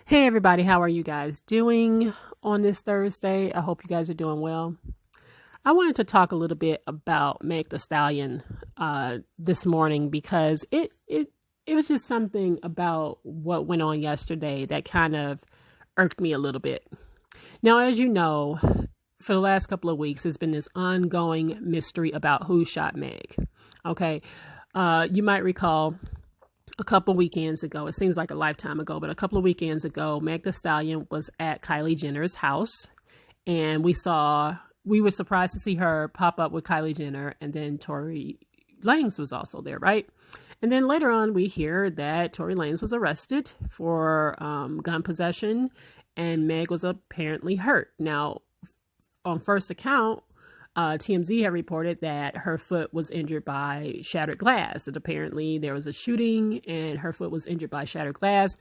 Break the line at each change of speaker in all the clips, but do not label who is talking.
Hey everybody, how are you guys doing on this Thursday? I hope you guys are doing well. I wanted to talk a little bit about Meg Thee Stallion this morning because it was just something about what went on yesterday that kind of irked me a little bit. Now, as you know, for the last couple of weeks, there's been this ongoing mystery about who shot Meg. Okay, you might recall a couple weekends ago, it seems like a lifetime ago, but a couple of weekends ago, Meg Thee Stallion was at Kylie Jenner's house, and we were surprised to see her pop up with Kylie Jenner, and then Tory Lanez was also there, right? And then later on, we hear that Tory Lanez was arrested for gun possession, and Meg was apparently hurt. Now, on first account, TMZ had reported that her foot was injured by shattered glass. That apparently there was a shooting and her foot was injured by shattered glass.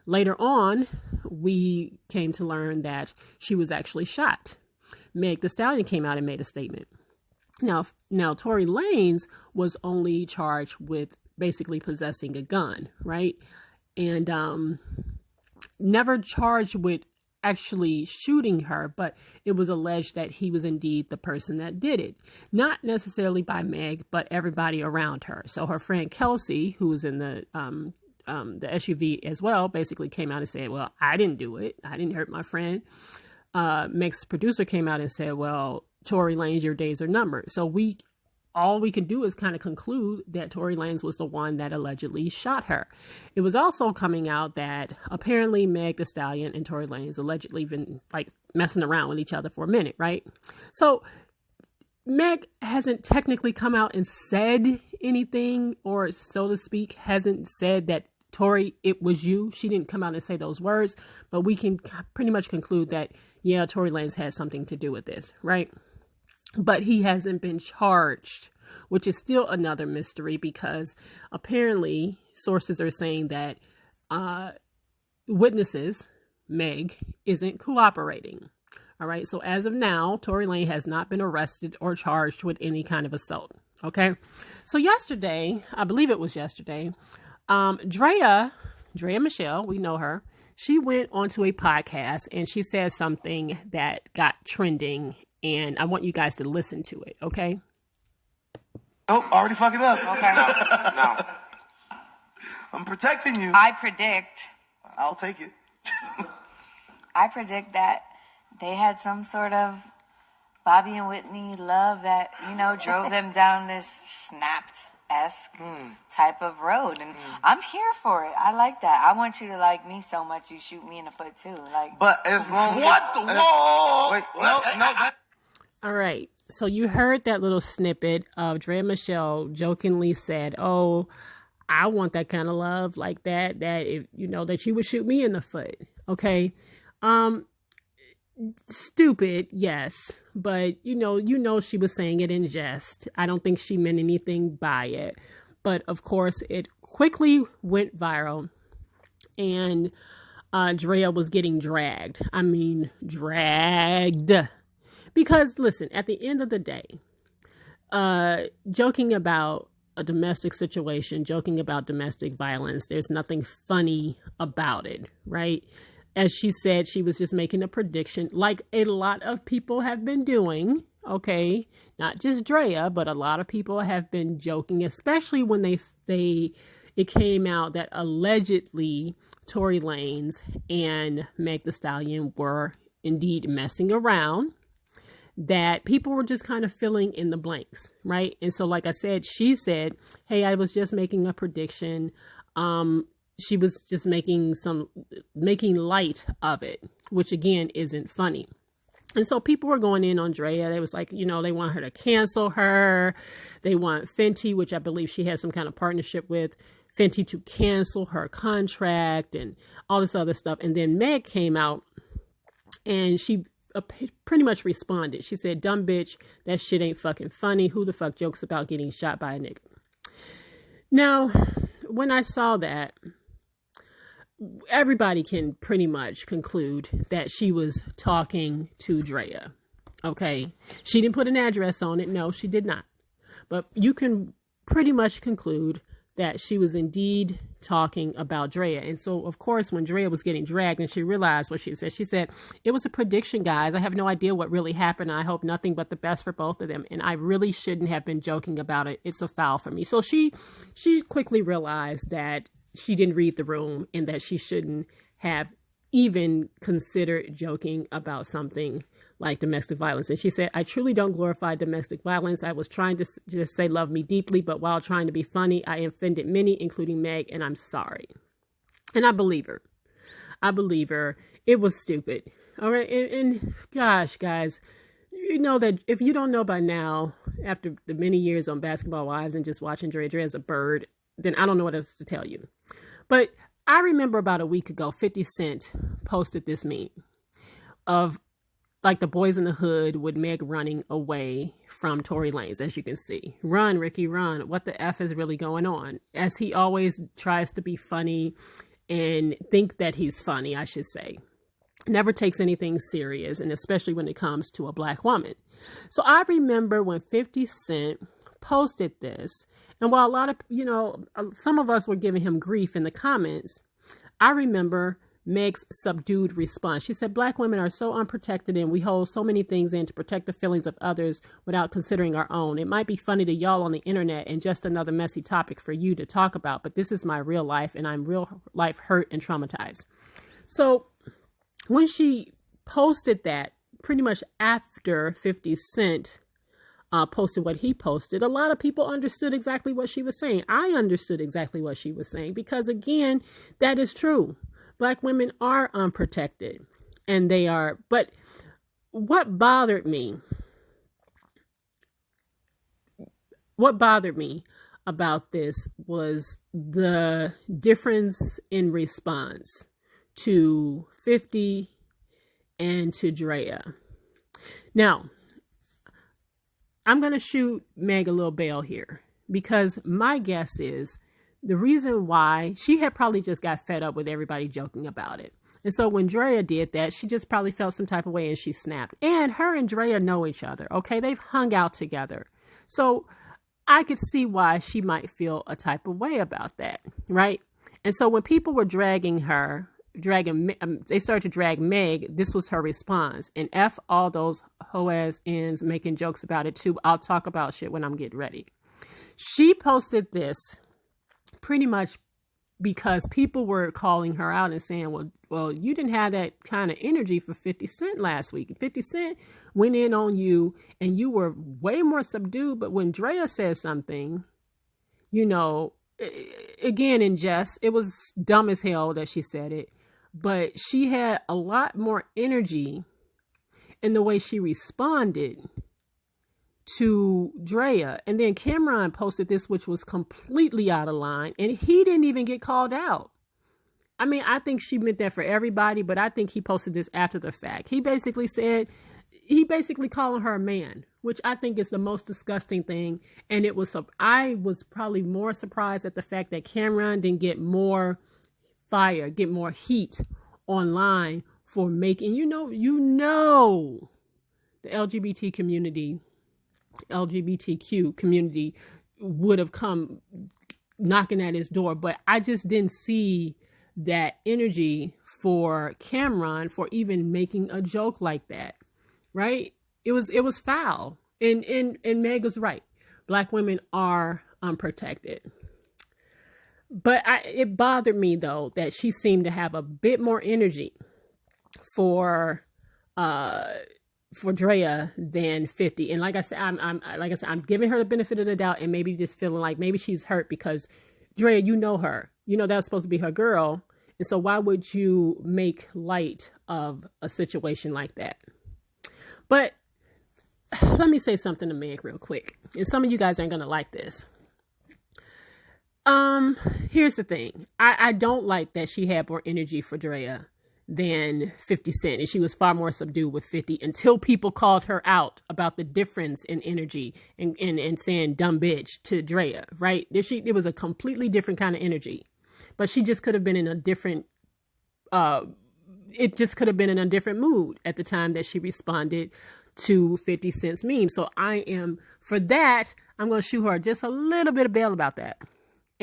Later on, we came to learn that she was actually shot. Meg Thee Stallion came out and made a statement. Now, Tory Lanez was only charged with basically possessing a gun, right? And never charged with actually shooting her, but it was alleged that he was indeed the person that did it. Not necessarily by Meg, but everybody around her. So her friend Kelsey, who was in the SUV as well, basically came out and said, well, I didn't do it. I didn't hurt my friend. Meg's producer came out and said, well, Tory Lanez, your days are numbered. So all we can do is kind of conclude that Tory Lanez was the one that allegedly shot her. It was also coming out that apparently Meg Thee Stallion and Tory Lanez allegedly been like messing around with each other for a minute, right? So Meg hasn't technically come out and said anything, or so to speak, hasn't said that Tory, it was you. She didn't come out and say those words, but we can pretty much conclude that, yeah, Tory Lanez had something to do with this, right? But he hasn't been charged, which is still another mystery because apparently sources are saying that witnesses, Meg, isn't cooperating. All right. So as of now, Tory Lanez has not been arrested or charged with any kind of assault. Okay. So yesterday, I believe it was yesterday, Draya Michelle, we know her. She went onto a podcast and she said something that got trending. And I want you guys to listen to it, okay?
Oh, already fucking up.
Okay. No.
I'm protecting you.
I predict
I'll take it.
that they had some sort of Bobby and Whitney love that, drove them down this Snapped-esque type of road. And I'm here for it. I like that. I want you to like me so much you shoot me in the foot too.
But as long as... What the... Whoa! Wait, no.
All right. So you heard that little snippet of Draya Michelle jokingly said, oh, I want that kind of love like that if that you would shoot me in the foot. Okay. Stupid. Yes. But she was saying it in jest. I don't think she meant anything by it, but of course it quickly went viral and, Draya was getting dragged. I mean, dragged. Because, listen, at the end of the day, joking about a domestic situation, joking about domestic violence, there's nothing funny about it, right? As she said, she was just making a prediction like a lot of people have been doing, okay? Not just Draya, but a lot of people have been joking, especially when it came out that allegedly Tory Lanez and Meg Thee Stallion were indeed messing around, that people were just kind of filling in the blanks, right? And so, like I said, she said, hey, I was just making a prediction. She was just making light of it, which again, isn't funny. And so people were going in on Draya. They was like, they want her to cancel her. They want Fenty, which I believe she has some kind of partnership with, Fenty to cancel her contract and all this other stuff. And then Meg came out and she pretty much responded. She said, dumb bitch, that shit ain't fucking funny. Who the fuck jokes about getting shot by a nigga? Now, when I saw that, everybody can pretty much conclude that she was talking to Draya. Okay. She didn't put an address on it. No, she did not. But you can pretty much conclude that she was indeed talking about Draya. And so, of course, when Draya was getting dragged and she realized what she said, it was a prediction, guys. I have no idea what really happened. And I hope nothing but the best for both of them. And I really shouldn't have been joking about it. It's a foul for me. So she quickly realized that she didn't read the room and that she shouldn't have even considered joking about something like domestic violence. And she said, I truly don't glorify domestic violence. I was trying to just say love me deeply, but while trying to be funny, I offended many, including Meg, and I'm sorry. And I believe her. It was stupid. All right. And gosh, guys, you know that if you don't know by now, after the many years on Basketball Wives and just watching Draya as a bird, then I don't know what else to tell you. But I remember about a week ago, 50 Cent posted this meme of like the Boys in the Hood with Meg running away from Tory Lanez, as you can see. Run, Ricky, run. What the F is really going on? As he always tries to be funny and think that he's funny, I should say. Never takes anything serious, and especially when it comes to a black woman. So I remember when 50 Cent posted this, and while a lot of, some of us were giving him grief in the comments, I remember Meg's subdued response. She said, Black women are so unprotected and we hold so many things in to protect the feelings of others without considering our own. It might be funny to y'all on the internet and just another messy topic for you to talk about, but this is my real life and I'm real life hurt and traumatized. So when she posted that, pretty much after 50 Cent posted what he posted, a lot of people understood exactly what she was saying. I understood exactly what she was saying because, again, that is true. Black women are unprotected, and they are. But what bothered me about this was the difference in response to 50 and to Draya. Now, I'm going to shoot Meg a little bail here because my guess is the reason why she had probably just got fed up with everybody joking about it. And so when Draya did that, she just probably felt some type of way and she snapped. And her and Draya know each other. Okay. They've hung out together. So I could see why she might feel a type of way about that. Right. And so when people were they started to drag Meg, this was her response. And F all those hoe-ass ends making jokes about it too. I'll talk about shit when I'm getting ready. She posted this pretty much because people were calling her out and saying, well, you didn't have that kind of energy for 50 Cent last week. 50 Cent went in on you and you were way more subdued. But when Draya said something, again, in jest, it was dumb as hell that she said it, but she had a lot more energy in the way she responded to Draya. And then Cameron posted this, which was completely out of line, and he didn't even get called out. I mean, I think she meant that for everybody, but I think he posted this after the fact. He basically calling her a man, which I think is the most disgusting thing. And I was probably more surprised at the fact that Cameron didn't get more fire, get more heat online for making, the LGBTQ community would have come knocking at his door, but I just didn't see that energy for Cameron for even making a joke like that, right? It was foul, and Meg was right. Black women are unprotected, but it bothered me though that she seemed to have a bit more energy for Draya than 50. And like I said, I'm giving her the benefit of the doubt and maybe just feeling like maybe she's hurt because Draya, you know her, that was supposed to be her girl. And so why would you make light of a situation like that? But let me say something to Meg real quick. And some of you guys aren't going to like this. Here's the thing. I don't like that she had more energy for Draya than 50 Cent, and she was far more subdued with 50 until people called her out about the difference in energy and saying dumb bitch to Draya, right? It was a completely different kind of energy, but she just could have been in a different mood at the time that she responded to 50 Cent's meme. So for that, I'm going to shoot her just a little bit of bail about that.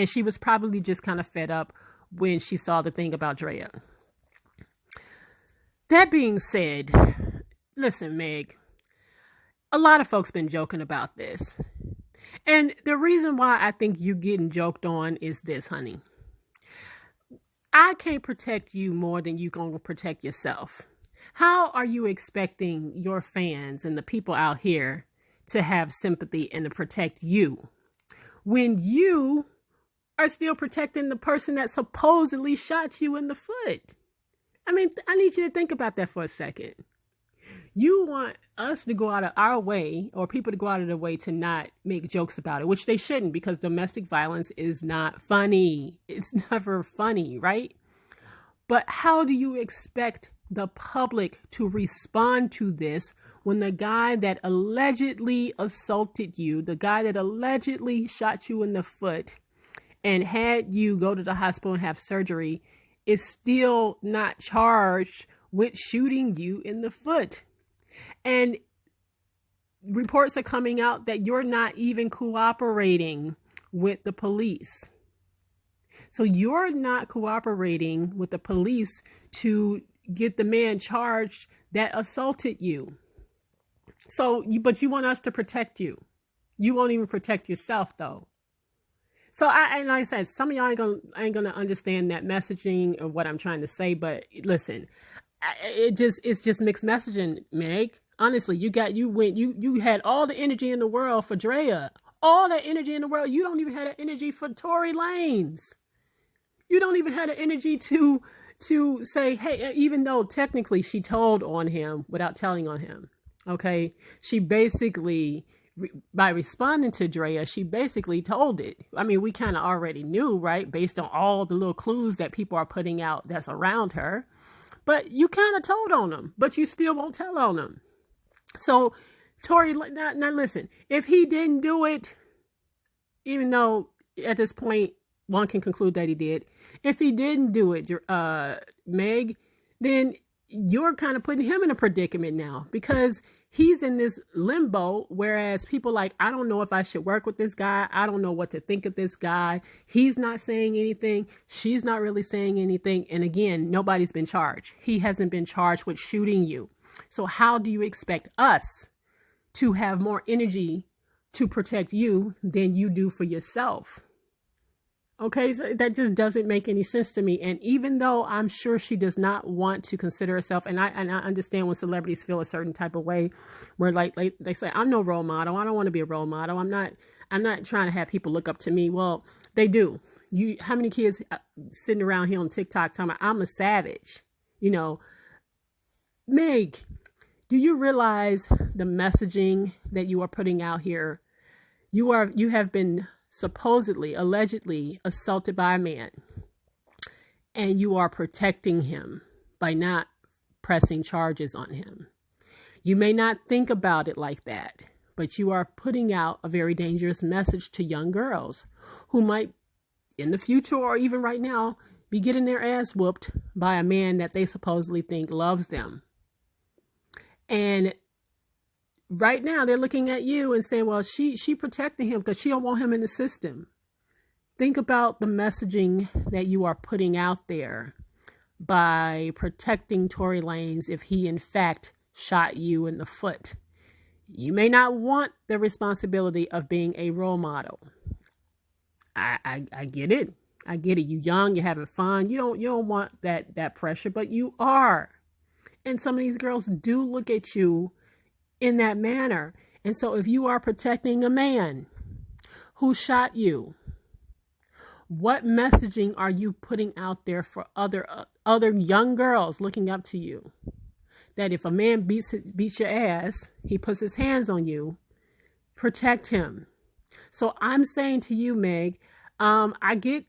And she was probably just kind of fed up when she saw the thing about Draya. That being said, listen, Meg, a lot of folks been joking about this. And the reason why I think you getting joked on is this, honey. I can't protect you more than you gonna protect yourself. How are you expecting your fans and the people out here to have sympathy and to protect you when you are still protecting the person that supposedly shot you in the foot? I mean, I need you to think about that for a second. You want us to go out of our way, or people to go out of their way, to not make jokes about it, which they shouldn't, because domestic violence is not funny. It's never funny, right? But how do you expect the public to respond to this when the guy that allegedly assaulted you, the guy that allegedly shot you in the foot and had you go to the hospital and have surgery, is still not charged with shooting you in the foot? And reports are coming out that you're not even cooperating with the police. So you're not cooperating with the police to get the man charged that assaulted you. But you want us to protect you. You won't even protect yourself, though. So and like I said, some of y'all ain't gonna understand that messaging or what I'm trying to say. But listen, it's just mixed messaging, Meg. Honestly, you had all the energy in the world for Draya, all that energy in the world. You don't even have the energy for Tory Lanez. You don't even have the energy to say, hey, even though technically she told on him without telling on him. Okay, she basically, by responding to Draya, she basically told it. I mean, we kind of already knew, right? Based on all the little clues that people are putting out that's around her. But you kind of told on them, but you still won't tell on them. So Tory, now listen, if he didn't do it, even though at this point one can conclude that he did, if he didn't do it, Meg, then you're kind of putting him in a predicament now, because he's in this limbo, whereas people like, I don't know if I should work with this guy. I don't know what to think of this guy. He's not saying anything. She's not really saying anything. And again, nobody's been charged. He hasn't been charged with shooting you. So how do you expect us to have more energy to protect you than you do for yourself? Okay, so that just doesn't make any sense to me. And even though I'm sure she does not want to consider herself, and I understand when celebrities feel a certain type of way, where like they say, I'm no role model. I don't want to be a role model. I'm not trying to have people look up to me. Well, they do. How many kids sitting around here on TikTok talking about, I'm a savage? You know, Meg, do you realize the messaging that you are putting out here? You have been supposedly, allegedly assaulted by a man, and you are protecting him by not pressing charges on him. You may not think about it like that, but you are putting out a very dangerous message to young girls who might, in the future or even right now, be getting their ass whooped by a man that they supposedly think loves them. And right now, they're looking at you and saying, well, she protecting him because she don't want him in the system. Think about the messaging that you are putting out there by protecting Tory Lanez if he, in fact, shot you in the foot. You may not want the responsibility of being a role model. I get it. I get it. You're young, you're having fun. You don't want that pressure, but you are. And some of these girls do look at you in that manner. And so if you are protecting a man who shot you, what messaging are you putting out there for other young girls looking up to you? That if a man beats your ass, he puts his hands on you, protect him. So I'm saying to you, Meg, I get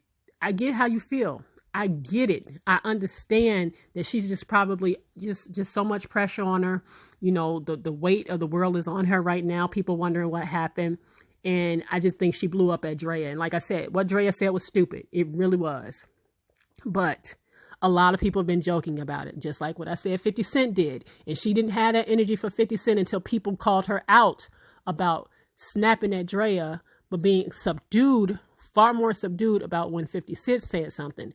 how you feel. I get it. I understand that she's just probably just so much pressure on her. You know, the weight of the world is on her right now. People wondering what happened. And I just think she blew up at Draya. And like I said, what Draya said was stupid. It really was. But a lot of people have been joking about it. Just like what I said 50 Cent did. And she didn't have that energy for 50 Cent until people called her out about snapping at Draya, but being subdued far more subdued about when 50 Cent said something.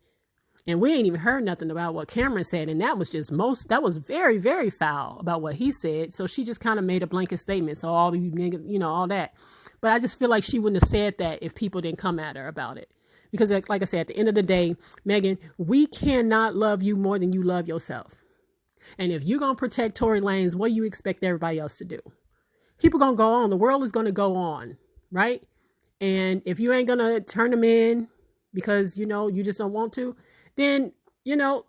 And we ain't even heard nothing about what Cameron said. And that was just that was very, very foul about what he said. So she just kind of made a blanket statement. So all you niggas, you know, all that. But I just feel like she wouldn't have said that if people didn't come at her about it. Because like I said, at the end of the day, Megan, we cannot love you more than you love yourself. And if you're going to protect Tory Lanez, what do you expect everybody else to do? People going to go on. The world is going to go on, right? And if you ain't going to turn them in because, you know, you just don't want to, then, you know,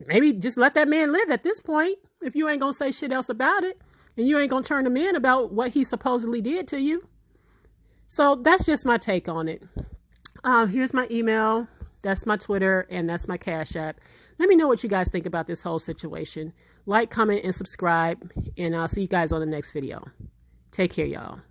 maybe just let that man live at this point. If you ain't going to say shit else about it and you ain't going to turn him in about what he supposedly did to you. So that's just my take on it. Here's my email. That's my Twitter and that's my Cash App. Let me know what you guys think about this whole situation. Like, comment, and subscribe. And I'll see you guys on the next video. Take care, y'all.